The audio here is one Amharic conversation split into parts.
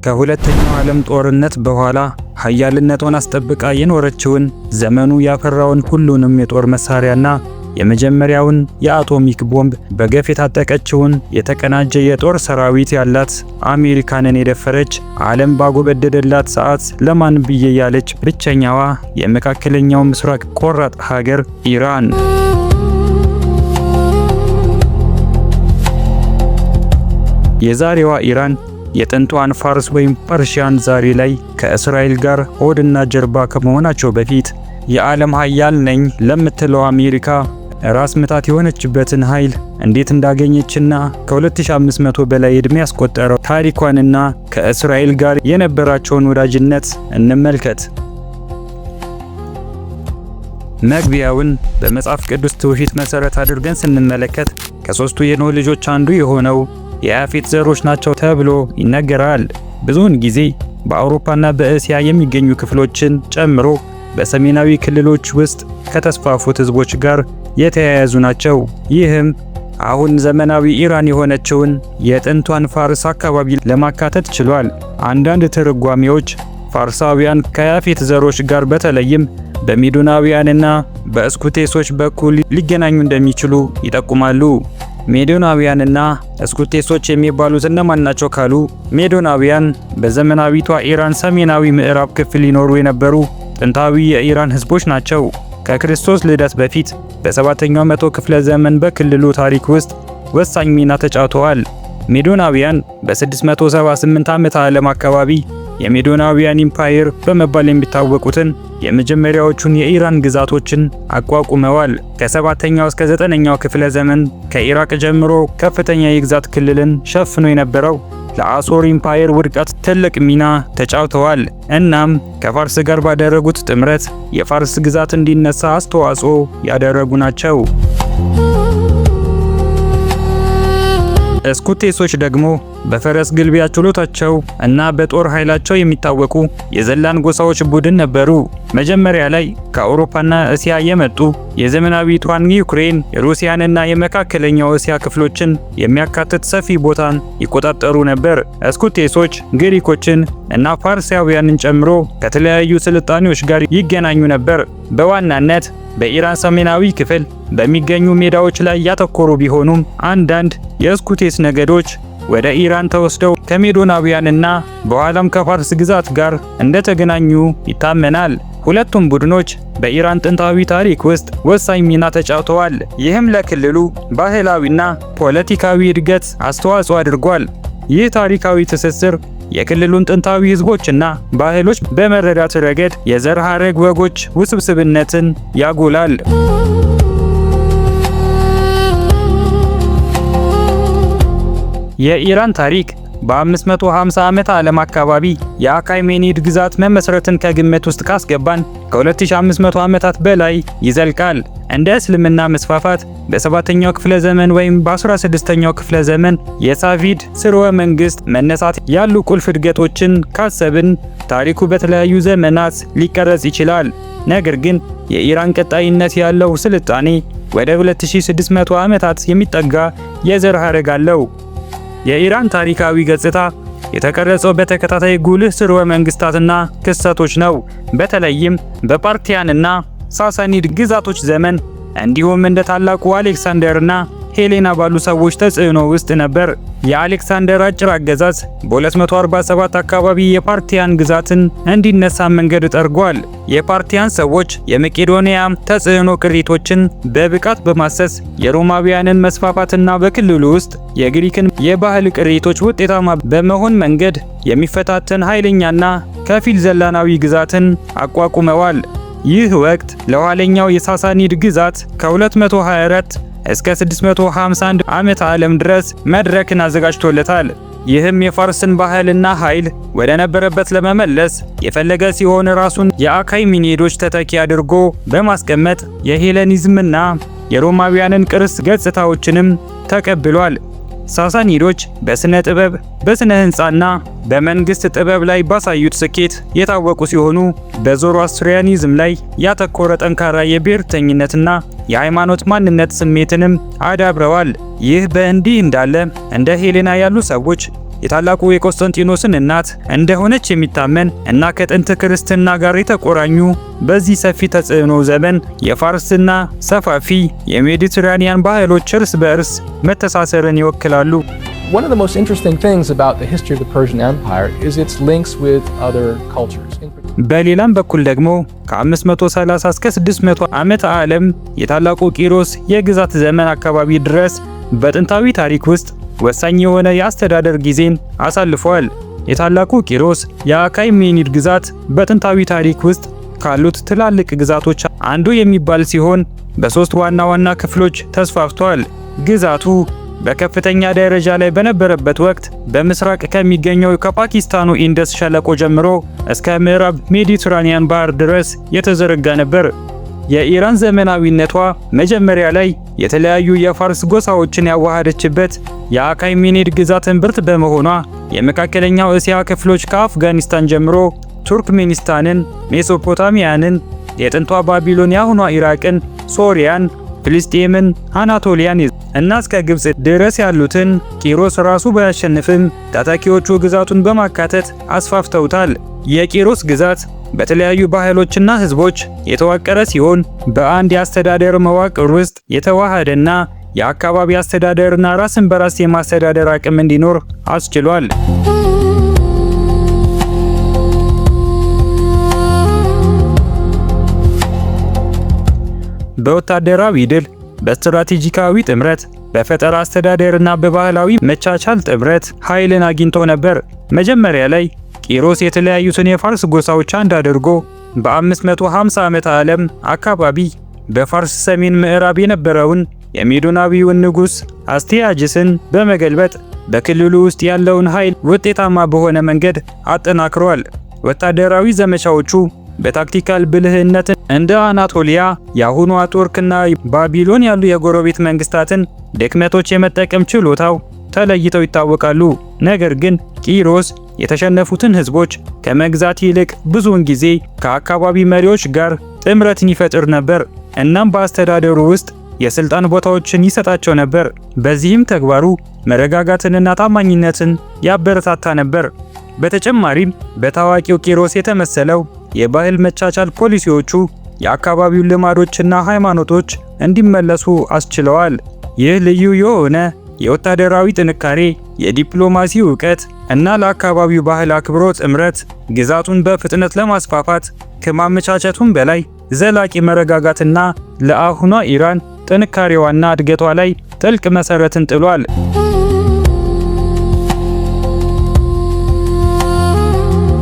ከሁለተኛው ዓለም ጦርነት በኋላ ኃያልነቷን አስጠብቃ የኖረችውን ዘመኑ ያፈራውን ሁሉንም የጦር መሳሪያና የመጀመሪያውን የአቶሚክ ቦምብ በገፍ የታጠቀችውን የተቀናጀ የጦር ሰራዊት ያላት አሜሪካንን የደፈረች ዓለም ባጎበደደላት ሰዓት ለማን ብዬ ያለች ብቸኛዋ የመካከለኛው ምስራቅ ቆራጥ ሀገር ኢራን። የዛሬዋ ኢራን የጥንቷን ፋርስ ወይም ፐርሺያን ዛሬ ላይ ከእስራኤል ጋር ሆድና ጀርባ ከመሆናቸው በፊት የዓለም ኃያል ነኝ ለምትለው አሜሪካ ራስ ምታት የሆነችበትን ኃይል እንዴት እንዳገኘችና ከ2500 በላይ ዕድሜ ያስቆጠረው ታሪኳንና ከእስራኤል ጋር የነበራቸውን ወዳጅነት እንመልከት። መግቢያውን በመጽሐፍ ቅዱስ ትውፊት መሰረት አድርገን ስንመለከት ከሶስቱ የኖህ ልጆች አንዱ የሆነው የያፌት ዘሮች ናቸው ተብሎ ይነገራል። ብዙውን ጊዜ በአውሮፓና በእስያ የሚገኙ ክፍሎችን ጨምሮ በሰሜናዊ ክልሎች ውስጥ ከተስፋፉት ህዝቦች ጋር የተያያዙ ናቸው። ይህም አሁን ዘመናዊ ኢራን የሆነችውን የጥንቷን ፋርስ አካባቢ ለማካተት ችሏል። አንዳንድ ትርጓሜዎች ፋርሳውያን ከያፌት ዘሮች ጋር በተለይም በሜዶናውያንና በእስኩቴሶች በኩል ሊገናኙ እንደሚችሉ ይጠቁማሉ። ሜዶናውያንና እስኩቴሶች የሚባሉት እነማን ናቸው ካሉ፣ ሜዶናውያን በዘመናዊቷ ኢራን ሰሜናዊ ምዕራብ ክፍል ሊኖሩ የነበሩ ጥንታዊ የኢራን ህዝቦች ናቸው። ከክርስቶስ ልደት በፊት በ7ኛው መቶ ክፍለ ዘመን በክልሉ ታሪክ ውስጥ ወሳኝ ሚና ተጫውተዋል። ሜዶናውያን በ678 ዓመተ ዓለም አካባቢ የሜዶናውያን ኢምፓየር በመባል የሚታወቁትን የመጀመሪያዎቹን የኢራን ግዛቶችን አቋቁመዋል። ከ7ኛው እስከ 9ኛው ክፍለ ዘመን ከኢራቅ ጀምሮ ከፍተኛ የግዛት ክልልን ሸፍኖ የነበረው ለአሶር ኢምፓየር ውድቀት ትልቅ ሚና ተጫውተዋል። እናም ከፋርስ ጋር ባደረጉት ጥምረት የፋርስ ግዛት እንዲነሳ አስተዋጽኦ ያደረጉ ናቸው። እስኩቴሶች ደግሞ በፈረስ ግልቢያ ችሎታቸው እና በጦር ኃይላቸው የሚታወቁ የዘላን ጎሳዎች ቡድን ነበሩ። መጀመሪያ ላይ ከአውሮፓና እስያ የመጡ የዘመናዊቷን ዩክሬን፣ የሩሲያንና የመካከለኛው እስያ ክፍሎችን የሚያካትት ሰፊ ቦታን ይቆጣጠሩ ነበር። እስኩቴሶች ግሪኮችን እና ፋርሳውያንን ጨምሮ ከተለያዩ ስልጣኔዎች ጋር ይገናኙ ነበር። በዋናነት በኢራን ሰሜናዊ ክፍል በሚገኙ ሜዳዎች ላይ ያተኮሩ ቢሆኑም አንዳንድ የእስኩቴስ ነገዶች ወደ ኢራን ተወስደው ከሜዶናውያንና በኋላም ከፋርስ ግዛት ጋር እንደተገናኙ ይታመናል። ሁለቱም ቡድኖች በኢራን ጥንታዊ ታሪክ ውስጥ ወሳኝ ሚና ተጫውተዋል። ይህም ለክልሉ ባህላዊና ፖለቲካዊ እድገት አስተዋጽኦ አድርጓል። ይህ ታሪካዊ ትስስር የክልሉን ጥንታዊ ህዝቦችና ባህሎች በመረዳት ረገድ የዘር ሐረግ ወጎች ውስብስብነትን ያጎላል። የኢራን ታሪክ በ550 ዓመተ ዓለም አካባቢ የአካይሜኒድ ግዛት መመስረትን ከግምት ውስጥ ካስገባን ከ2500 ዓመታት በላይ ይዘልቃል። እንደ እስልምና መስፋፋት በ7ኛው ክፍለ ዘመን ወይም በ16ኛው ክፍለ ዘመን የሳቪድ ስርወ መንግስት መነሳት ያሉ ቁልፍ እድገቶችን ካሰብን ታሪኩ በተለያዩ ዘመናት ሊቀረጽ ይችላል። ነገር ግን የኢራን ቀጣይነት ያለው ስልጣኔ ወደ 2600 ዓመታት የሚጠጋ የዘር ሐረግ አለው። የኢራን ታሪካዊ ገጽታ የተቀረጸው በተከታታይ ጉልህ ስርወ መንግስታትና ክስተቶች ነው። በተለይም በፓርቲያንና ሳሳኒድ ግዛቶች ዘመን እንዲሁም እንደ ታላቁ አሌክሳንደርና ሄሌና ባሉ ሰዎች ተጽዕኖ ውስጥ ነበር። የአሌክሳንደር አጭር አገዛዝ በ247 አካባቢ የፓርቲያን ግዛትን እንዲነሳ መንገድ ጠርጓል። የፓርቲያን ሰዎች የመቄዶንያ ተጽዕኖ ቅሪቶችን በብቃት በማሰስ የሮማውያንን መስፋፋትና በክልሉ ውስጥ የግሪክን የባህል ቅሪቶች ውጤታማ በመሆን መንገድ የሚፈታተን ኃይለኛና ከፊል ዘላናዊ ግዛትን አቋቁመዋል። ይህ ወቅት ለኋለኛው የሳሳኒድ ግዛት ከ224 እስከ 651 ዓመተ ዓለም ድረስ መድረክን አዘጋጅቶለታል። ይህም የፋርስን ባህልና ኃይል ወደ ነበረበት ለመመለስ የፈለገ ሲሆን ራሱን የአካይሜኒዶች ተተኪ አድርጎ በማስቀመጥ የሄሌኒዝምና የሮማውያንን ቅርስ ገጽታዎችንም ተቀብሏል። ሳሳኒዶች በስነ ጥበብ፣ በስነ ህንጻና በመንግስት ጥበብ ላይ ባሳዩት ስኬት የታወቁ ሲሆኑ በዞሮአስትሪያኒዝም ላይ ያተኮረ ጠንካራ የብሔርተኝነትና የሃይማኖት ማንነት ስሜትንም አዳብረዋል። ይህ በእንዲህ እንዳለ እንደ ሄሌና ያሉ ሰዎች የታላቁ የቆስጠንጢኖስን እናት እንደሆነች የሚታመን እና ከጥንት ክርስትና ጋር የተቆራኙ በዚህ ሰፊ ተጽዕኖ ዘመን የፋርስና ሰፋፊ የሜዲትራኒያን ባህሎች እርስ በእርስ መተሳሰርን ይወክላሉ። One of the most interesting things about the history of the Persian Empire is its links with other cultures. በሌላም በኩል ደግሞ ከ530 እስከ 600 ዓመተ ዓለም የታላቁ ቂሮስ የግዛት ዘመን አካባቢ ድረስ በጥንታዊ ታሪክ ውስጥ ወሳኝ የሆነ የአስተዳደር ጊዜን አሳልፈዋል። የታላቁ ቂሮስ የአካይሜኒድ ግዛት በጥንታዊ ታሪክ ውስጥ ካሉት ትላልቅ ግዛቶች አንዱ የሚባል ሲሆን በሶስት ዋና ዋና ክፍሎች ተስፋፍቷል። ግዛቱ በከፍተኛ ደረጃ ላይ በነበረበት ወቅት በምስራቅ ከሚገኘው ከፓኪስታኑ ኢንደስ ሸለቆ ጀምሮ እስከ ምዕራብ ሜዲትራኒያን ባህር ድረስ የተዘረጋ ነበር። የኢራን ዘመናዊነቷ መጀመሪያ ላይ የተለያዩ የፋርስ ጎሳዎችን ያዋሃደችበት የአካይሜኒድ ግዛት እምብርት በመሆኗ የመካከለኛው እስያ ክፍሎች ከአፍጋኒስታን ጀምሮ ቱርክሜኒስታንን፣ ሜሶፖታሚያንን፣ የጥንቷ ባቢሎን፣ የአሁኗ ኢራቅን፣ ሶሪያን፣ ፍልስጤምን፣ አናቶሊያን እና እስከ ግብጽ ድረስ ያሉትን ቂሮስ ራሱ ባያሸንፍም ተተኪዎቹ ግዛቱን በማካተት አስፋፍተውታል። የቂሮስ ግዛት በተለያዩ ባህሎችና ህዝቦች የተዋቀረ ሲሆን በአንድ የአስተዳደር መዋቅር ውስጥ የተዋሃደና የአካባቢ አስተዳደርና ራስን በራስ የማስተዳደር አቅም እንዲኖር አስችሏል። በወታደራዊ ድል፣ በስትራቴጂካዊ ጥምረት፣ በፈጠራ አስተዳደርና በባህላዊ መቻቻል ጥምረት ኃይልን አግኝቶ ነበር። መጀመሪያ ላይ ቂሮስ የተለያዩትን የፋርስ ጎሳዎች አንድ አድርጎ በ550 ዓመተ ዓለም አካባቢ በፋርስ ሰሜን ምዕራብ የነበረውን የሜዶናዊውን ንጉስ አስቲያጅስን በመገልበጥ በክልሉ ውስጥ ያለውን ኃይል ውጤታማ በሆነ መንገድ አጠናክሯል። ወታደራዊ ዘመቻዎቹ በታክቲካል ብልህነት እንደ አናቶሊያ፣ የአሁኗ ቱርክና ባቢሎን ያሉ የጎረቤት መንግስታትን ድክመቶች የመጠቀም ችሎታው ተለይተው ይታወቃሉ። ነገር ግን ቂሮስ የተሸነፉትን ህዝቦች ከመግዛት ይልቅ ብዙውን ጊዜ ከአካባቢ መሪዎች ጋር ጥምረትን ይፈጥር ነበር። እናም በአስተዳደሩ ውስጥ የስልጣን ቦታዎችን ይሰጣቸው ነበር። በዚህም ተግባሩ መረጋጋትንና ታማኝነትን ያበረታታ ነበር። በተጨማሪም በታዋቂው ቂሮስ የተመሰለው የባህል መቻቻል ፖሊሲዎቹ የአካባቢውን ልማዶችና ሃይማኖቶች እንዲመለሱ አስችለዋል። ይህ ልዩ የሆነ የወታደራዊ ጥንካሬ፣ የዲፕሎማሲ ዕውቀት እና ለአካባቢው ባህል አክብሮት ጥምረት ግዛቱን በፍጥነት ለማስፋፋት ከማመቻቸቱም በላይ ዘላቂ መረጋጋትና ለአሁኗ ኢራን ጥንካሬዋና እድገቷ ላይ ጥልቅ መሰረትን ጥሏል።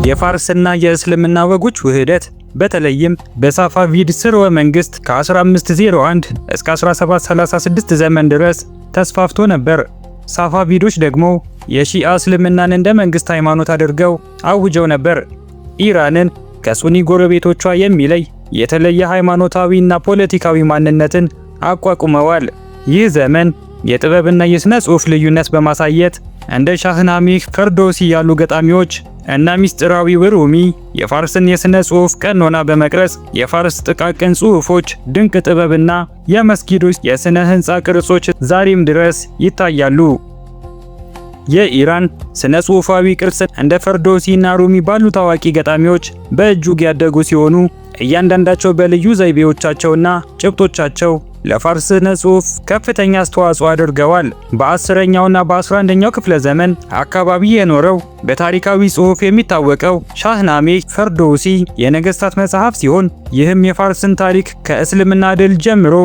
የፋርስና የእስልምና ወጎች ውህደት በተለይም በሳፋቪድ ስርወ መንግስት ከ1501 እስከ 1736 ዘመን ድረስ ተስፋፍቶ ነበር። ሳፋቪዶች ደግሞ የሺአ እስልምናን እንደ መንግስት ሃይማኖት አድርገው አውጀው ነበር። ኢራንን ከሱኒ ጎረቤቶቿ የሚለይ የተለየ ሃይማኖታዊና ፖለቲካዊ ማንነትን አቋቁመዋል። ይህ ዘመን የጥበብና የሥነ ጽሑፍ ልዩነት በማሳየት እንደ ሻህናሜህ፣ ፈርዶሲ ያሉ ገጣሚዎች እና ሚስጥራዊው ሩሚ የፋርስን የሥነ ጽሑፍ ቀኖና በመቅረጽ የፋርስ ጥቃቅን ጽሑፎች፣ ድንቅ ጥበብና የመስጊዶች የሥነ ሕንፃ ቅርጾች ዛሬም ድረስ ይታያሉ። የኢራን ሥነ ጽሑፋዊ ቅርጽ እንደ ፈርዶሲና ሩሚ ባሉ ታዋቂ ገጣሚዎች በእጅጉ ያደጉ ሲሆኑ እያንዳንዳቸው በልዩ ዘይቤዎቻቸውና ጭብጦቻቸው ለፋርስ ሥነ ጽሑፍ ከፍተኛ አስተዋጽኦ አድርገዋል። በ10ኛውና በ11ኛው ክፍለ ዘመን አካባቢ የኖረው በታሪካዊ ጽሑፍ የሚታወቀው ሻህናሜህ ፈርዶሲ የነገሥታት መጽሐፍ ሲሆን ይህም የፋርስን ታሪክ ከእስልምና ድል ጀምሮ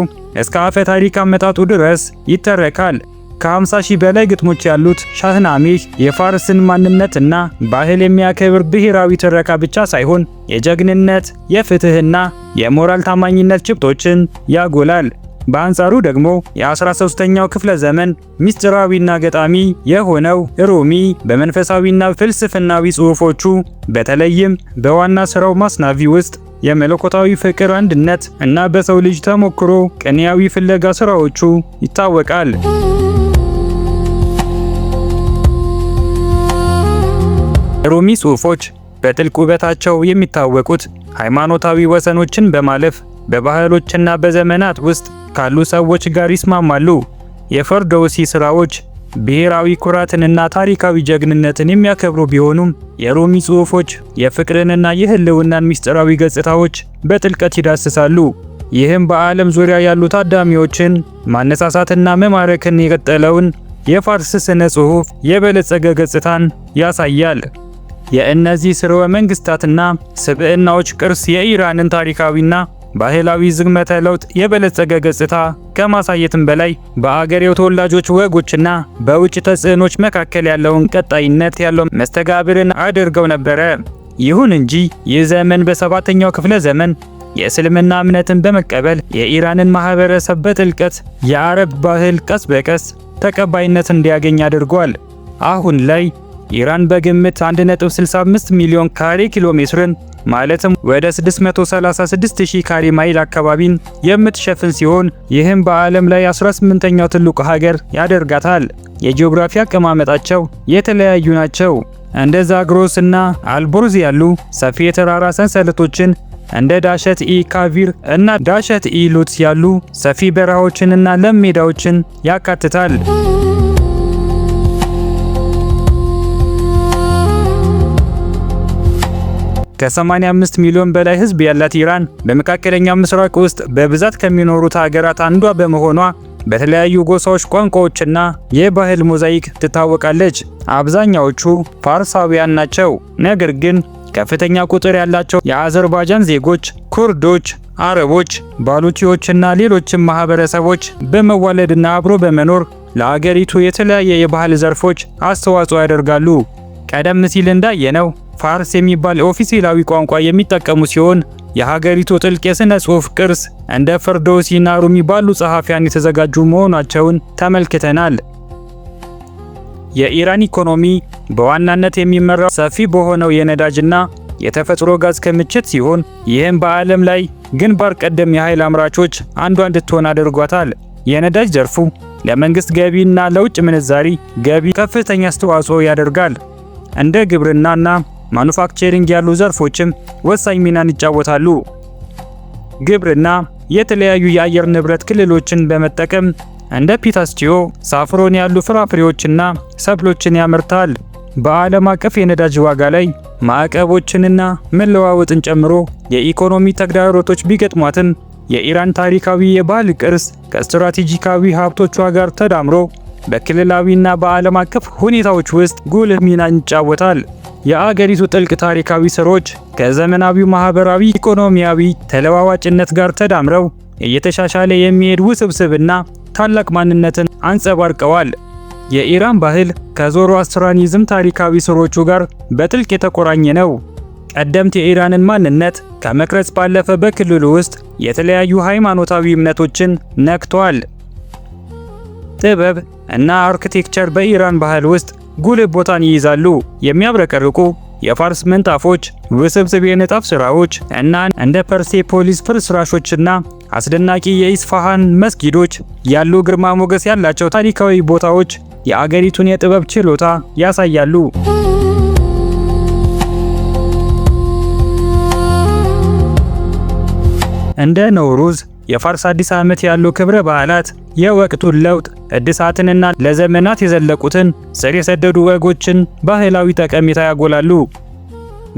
እስከ አፈ ታሪክ አመጣጡ ድረስ ይተረካል። ከ50 ሺህ በላይ ግጥሞች ያሉት ሻህናሜህ የፋርስን ማንነትና ባህል የሚያከብር ብሔራዊ ትረካ ብቻ ሳይሆን የጀግንነት፣ የፍትህና የሞራል ታማኝነት ጭብጦችን ያጎላል። በአንጻሩ ደግሞ የ13ኛው ክፍለ ዘመን ሚስጥራዊና ገጣሚ የሆነው ሩሚ በመንፈሳዊና ፍልስፍናዊ ጽሑፎቹ በተለይም በዋና ስራው ማስናቪ ውስጥ የመለኮታዊ ፍቅር፣ አንድነት እና በሰው ልጅ ተሞክሮ ቅኔያዊ ፍለጋ ስራዎቹ ይታወቃል። ሩሚ ጽሑፎች በጥልቅ ውበታቸው የሚታወቁት ሃይማኖታዊ ወሰኖችን በማለፍ በባህሎችና በዘመናት ውስጥ ካሉ ሰዎች ጋር ይስማማሉ። የፈርዶሲ ስራዎች ብሔራዊ ኩራትንና ታሪካዊ ጀግንነትን የሚያከብሩ ቢሆኑም የሮሚ ጽሑፎች የፍቅርንና የህልውናን ምስጢራዊ ገጽታዎች በጥልቀት ይዳስሳሉ። ይህም በዓለም ዙሪያ ያሉ ታዳሚዎችን ማነሳሳትና መማረክን የቀጠለውን የፋርስ ስነ ጽሑፍ የበለጸገ ገጽታን ያሳያል። የእነዚህ ስርወ መንግስታትና ስብዕናዎች ቅርስ የኢራንን ታሪካዊና ባህላዊ ዝግመተ ለውጥ የበለጸገ ገጽታ ከማሳየትም በላይ በአገሬው ተወላጆች ወጎችና በውጭ ተጽዕኖች መካከል ያለውን ቀጣይነት ያለው መስተጋብርን አድርገው ነበረ። ይሁን እንጂ ይህ ዘመን በሰባተኛው ክፍለ ዘመን የእስልምና እምነትን በመቀበል የኢራንን ማህበረሰብ በጥልቀት የአረብ ባህል ቀስ በቀስ ተቀባይነት እንዲያገኝ አድርጓል። አሁን ላይ ኢራን በግምት 1.65 ሚሊዮን ካሬ ኪሎ ሜትርን ማለትም ወደ 636000 ካሬ ማይል አካባቢን የምትሸፍን ሲሆን ይህም በዓለም ላይ 18ኛው ትልቁ ሀገር ያደርጋታል። የጂኦግራፊ አቀማመጣቸው የተለያዩ ናቸው። እንደ ዛግሮስ እና አልቦርዝ ያሉ ሰፊ የተራራ ሰንሰለቶችን፣ እንደ ዳሸት ኢ ካቪር እና ዳሸት ኢ ሉትስ ያሉ ሰፊ በረሃዎችንና ለም ሜዳዎችን ያካትታል። ከ85 ሚሊዮን በላይ ህዝብ ያላት ኢራን በመካከለኛው ምስራቅ ውስጥ በብዛት ከሚኖሩት ሀገራት አንዷ በመሆኗ በተለያዩ ጎሳዎች፣ ቋንቋዎችና የባህል ሞዛይክ ትታወቃለች። አብዛኛዎቹ ፋርሳውያን ናቸው። ነገር ግን ከፍተኛ ቁጥር ያላቸው የአዘርባይጃን ዜጎች፣ ኩርዶች፣ አረቦች፣ ባሉቺዎችና ሌሎችም ማህበረሰቦች በመዋለድና አብሮ በመኖር ለአገሪቱ የተለያየ የባህል ዘርፎች አስተዋጽኦ ያደርጋሉ። ቀደም ሲል እንዳየነው ፋርስ የሚባል ኦፊሴላዊ ቋንቋ የሚጠቀሙ ሲሆን የሀገሪቱ ጥልቅ የሥነ ጽሑፍ ቅርስ እንደ ፈርዶሲና ሩሚ ባሉ ጸሐፊያን የተዘጋጁ መሆናቸውን ተመልክተናል። የኢራን ኢኮኖሚ በዋናነት የሚመራው ሰፊ በሆነው የነዳጅና የተፈጥሮ ጋዝ ክምችት ሲሆን ይህም በዓለም ላይ ግንባር ቀደም የኃይል አምራቾች አንዷ እንድትሆን አድርጓታል። የነዳጅ ዘርፉ ለመንግስት ገቢና ለውጭ ምንዛሪ ገቢ ከፍተኛ አስተዋጽኦ ያደርጋል። እንደ ግብርናና ማኑፋክቸሪንግ ያሉ ዘርፎችም ወሳኝ ሚናን ይጫወታሉ። ግብርና የተለያዩ የአየር ንብረት ክልሎችን በመጠቀም እንደ ፒታስቺዮ፣ ሳፍሮን ያሉ ፍራፍሬዎችና ሰብሎችን ያመርታል። በዓለም አቀፍ የነዳጅ ዋጋ ላይ ማዕቀቦችንና መለዋወጥን ጨምሮ የኢኮኖሚ ተግዳሮቶች ቢገጥሟትም የኢራን ታሪካዊ የባህል ቅርስ ከስትራቴጂካዊ ሀብቶቿ ጋር ተዳምሮ በክልላዊና በዓለም አቀፍ ሁኔታዎች ውስጥ ጉልህ ሚናን ይጫወታል። የአገሪቱ ጥልቅ ታሪካዊ ስሮች ከዘመናዊው ማህበራዊ ኢኮኖሚያዊ ተለዋዋጭነት ጋር ተዳምረው እየተሻሻለ የሚሄድ ውስብስብና ታላቅ ማንነትን አንጸባርቀዋል። የኢራን ባህል ከዞሮአስትራኒዝም ታሪካዊ ስሮቹ ጋር በጥልቅ የተቆራኘ ነው። ቀደምት የኢራንን ማንነት ከመቅረጽ ባለፈ በክልሉ ውስጥ የተለያዩ ሃይማኖታዊ እምነቶችን ነክቷል። ጥበብ እና አርኪቴክቸር በኢራን ባህል ውስጥ ጉልህ ቦታን ይይዛሉ። የሚያብረቀርቁ የፋርስ ምንጣፎች፣ ውስብስብ የንጣፍ ስራዎች እና እንደ ፐርሴፖሊስ ፍርስራሾችና አስደናቂ የኢስፋሃን መስጊዶች ያሉ ግርማ ሞገስ ያላቸው ታሪካዊ ቦታዎች የአገሪቱን የጥበብ ችሎታ ያሳያሉ። እንደ ነውሩዝ፣ የፋርስ አዲስ ዓመት ያሉ ክብረ በዓላት የወቅቱን ለውጥ እድሳትንና ለዘመናት የዘለቁትን ስር የሰደዱ ወጎችን ባህላዊ ጠቀሜታ ያጎላሉ።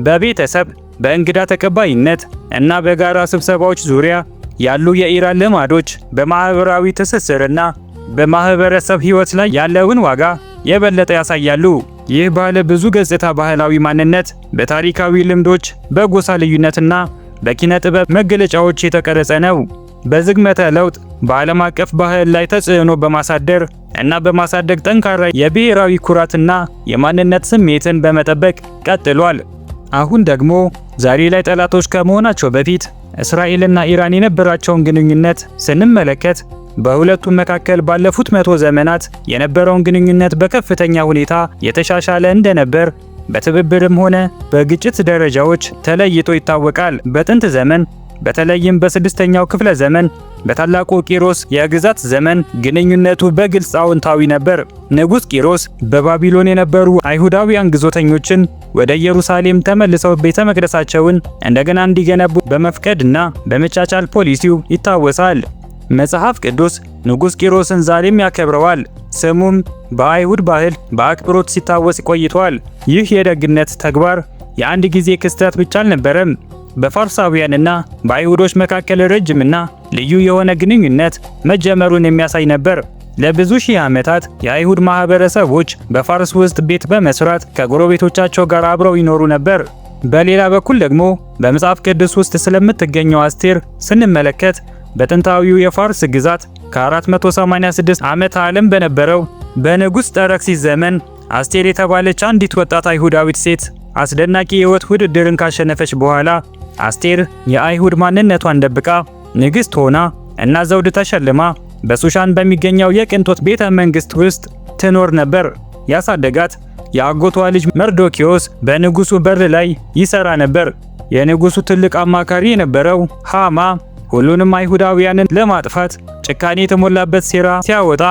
በቤተሰብ በእንግዳ ተቀባይነት እና በጋራ ስብሰባዎች ዙሪያ ያሉ የኢራን ልማዶች በማህበራዊ ትስስርና በማህበረሰብ ህይወት ላይ ያለውን ዋጋ የበለጠ ያሳያሉ። ይህ ባለ ብዙ ገጽታ ባህላዊ ማንነት በታሪካዊ ልምዶች፣ በጎሳ ልዩነትና በኪነ ጥበብ መገለጫዎች የተቀረጸ ነው። በዝግመተ ለውጥ በዓለም አቀፍ ባህል ላይ ተጽዕኖ በማሳደር እና በማሳደግ ጠንካራ የብሔራዊ ኩራትና የማንነት ስሜትን በመጠበቅ ቀጥሏል። አሁን ደግሞ ዛሬ ላይ ጠላቶች ከመሆናቸው በፊት እስራኤልና ኢራን የነበራቸውን ግንኙነት ስንመለከት በሁለቱም መካከል ባለፉት 100 ዘመናት የነበረውን ግንኙነት በከፍተኛ ሁኔታ የተሻሻለ እንደነበር በትብብርም ሆነ በግጭት ደረጃዎች ተለይቶ ይታወቃል። በጥንት ዘመን በተለይም በስድስተኛው ክፍለ ዘመን በታላቁ ቂሮስ የግዛት ዘመን ግንኙነቱ በግልጽ አዎንታዊ ነበር። ንጉሥ ቂሮስ በባቢሎን የነበሩ አይሁዳውያን ግዞተኞችን ወደ ኢየሩሳሌም ተመልሰው ቤተ መቅደሳቸውን እንደገና እንዲገነቡ በመፍቀድና በመቻቻል ፖሊሲው ይታወሳል። መጽሐፍ ቅዱስ ንጉሥ ቂሮስን ዛሬም ያከብረዋል። ስሙም በአይሁድ ባህል በአክብሮት ሲታወስ ቆይቷል። ይህ የደግነት ተግባር የአንድ ጊዜ ክስተት ብቻ አልነበረም። በፋርሳውያንና በአይሁዶች መካከል ረጅምና ልዩ የሆነ ግንኙነት መጀመሩን የሚያሳይ ነበር። ለብዙ ሺህ ዓመታት የአይሁድ ማህበረሰቦች በፋርስ ውስጥ ቤት በመስራት ከጎረቤቶቻቸው ጋር አብረው ይኖሩ ነበር። በሌላ በኩል ደግሞ በመጽሐፍ ቅዱስ ውስጥ ስለምትገኘው አስቴር ስንመለከት በጥንታዊው የፋርስ ግዛት ከ486 ዓመተ ዓለም በነበረው በንጉሥ ጠረክሲስ ዘመን አስቴር የተባለች አንዲት ወጣት አይሁዳዊት ሴት አስደናቂ የሕይወት ውድድርን ካሸነፈች በኋላ አስቴር የአይሁድ ማንነቷን ደብቃ ንግሥት ሆና እና ዘውድ ተሸልማ በሱሻን በሚገኘው የቅንጦት ቤተ መንግሥት ውስጥ ትኖር ነበር። ያሳደጋት የአጎቷ ልጅ መርዶኪዮስ በንጉሱ በር ላይ ይሰራ ነበር። የንጉሱ ትልቅ አማካሪ የነበረው ሃማ ሁሉንም አይሁዳውያንን ለማጥፋት ጭካኔ የተሞላበት ሴራ ሲያወጣ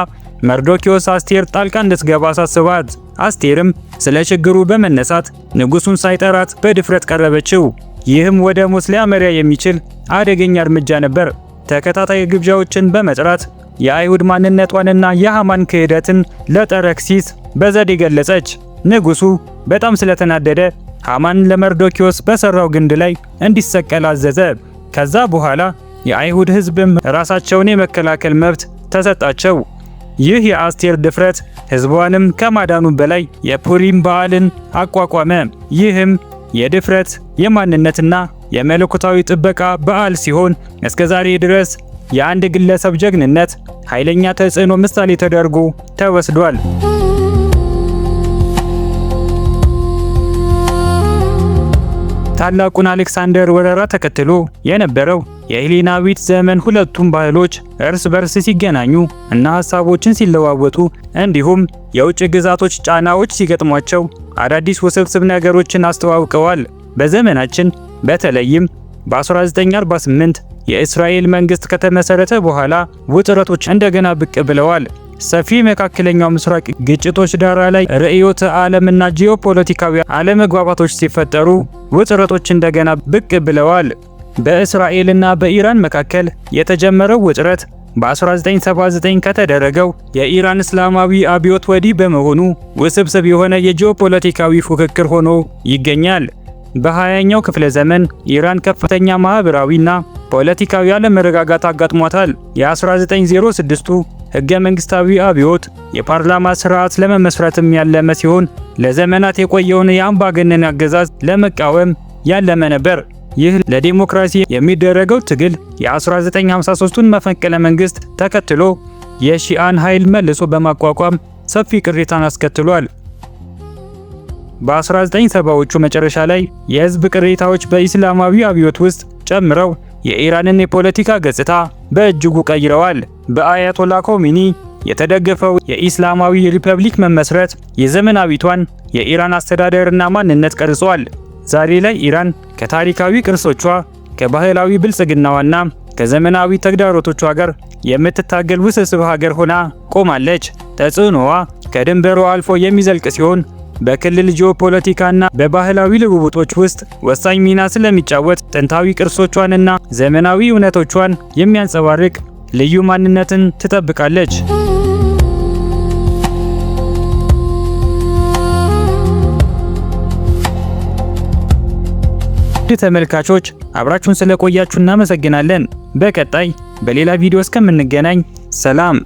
መርዶኪዮስ አስቴር ጣልቃ እንድትገባ አሳስባት። አስቴርም ስለ ችግሩ በመነሳት ንጉሱን ሳይጠራት በድፍረት ቀረበችው። ይህም ወደ ሞት ሊያመራ የሚችል አደገኛ እርምጃ ነበር። ተከታታይ ግብዣዎችን በመጥራት የአይሁድ ማንነቷንና የሃማን ክህደትን ለጠረክሲስ በዘዴ ገለጸች። ንጉሱ በጣም ስለተናደደ ሃማን ለመርዶኪዮስ በሰራው ግንድ ላይ እንዲሰቀል አዘዘ። ከዛ በኋላ የአይሁድ ሕዝብም ራሳቸውን የመከላከል መብት ተሰጣቸው። ይህ የአስቴር ድፍረት ሕዝቧንም ከማዳኑ በላይ የፑሪም በዓልን አቋቋመ። ይህም የድፍረት የማንነትና የመለኮታዊ ጥበቃ በዓል ሲሆን እስከ ዛሬ ድረስ የአንድ ግለሰብ ጀግንነት ኃይለኛ ተጽዕኖ ምሳሌ ተደርጎ ተወስዷል። ታላቁን አሌክሳንደር ወረራ ተከትሎ የነበረው የሄሌናዊት ዘመን ሁለቱም ባህሎች እርስ በርስ ሲገናኙ እና ሐሳቦችን ሲለዋወጡ እንዲሁም የውጭ ግዛቶች ጫናዎች ሲገጥሟቸው አዳዲስ ውስብስብ ነገሮችን አስተዋውቀዋል። በዘመናችን በተለይም በ1948 የእስራኤል መንግስት ከተመሰረተ በኋላ ውጥረቶች እንደገና ብቅ ብለዋል። ሰፊ መካከለኛው ምስራቅ ግጭቶች ዳራ ላይ ርዕዮተ ዓለምና ጂኦፖለቲካዊ አለመግባባቶች ሲፈጠሩ ውጥረቶች እንደገና ብቅ ብለዋል። በእስራኤልና በኢራን መካከል የተጀመረው ውጥረት በ1979 ከተደረገው የኢራን እስላማዊ አብዮት ወዲህ በመሆኑ ውስብስብ የሆነ የጂኦፖለቲካዊ ፉክክር ሆኖ ይገኛል። በ20ኛው ክፍለ ዘመን ኢራን ከፍተኛ ማህበራዊና ፖለቲካዊ አለመረጋጋት አጋጥሟታል። የ1906ቱ ህገ መንግስታዊ አብዮት የፓርላማ ስርዓት ለመመስረትም ያለመ ሲሆን ለዘመናት የቆየውን የአምባገነን አገዛዝ ለመቃወም ያለመ ነበር። ይህ ለዲሞክራሲ የሚደረገው ትግል የ1953ቱን መፈንቅለ መንግስት ተከትሎ የሺአን ኃይል መልሶ በማቋቋም ሰፊ ቅሬታን አስከትሏል። በ1970ዎቹ መጨረሻ ላይ የህዝብ ቅሬታዎች በኢስላማዊ አብዮት ውስጥ ጨምረው የኢራንን የፖለቲካ ገጽታ በእጅጉ ቀይረዋል። በአያቶላ ኮሚኒ የተደገፈው የኢስላማዊ ሪፐብሊክ መመስረት የዘመናዊቷን የኢራን አስተዳደርና ማንነት ቀርጿል። ዛሬ ላይ ኢራን ከታሪካዊ ቅርሶቿ፣ ከባህላዊ ብልጽግናዋና ከዘመናዊ ተግዳሮቶቿ ጋር የምትታገል ውስብስብ ሀገር ሆና ቆማለች። ተጽዕኖዋ ከድንበሩ አልፎ የሚዘልቅ ሲሆን በክልል ጂኦፖለቲካና በባህላዊ ልውውጦች ውስጥ ወሳኝ ሚና ስለሚጫወት ጥንታዊ ቅርሶቿንና ዘመናዊ እውነቶቿን የሚያንጸባርቅ ልዩ ማንነትን ትጠብቃለች። ተመልካቾች አብራችሁን ስለቆያችሁ እናመሰግናለን። በቀጣይ በሌላ ቪዲዮ እስከምንገናኝ ሰላም።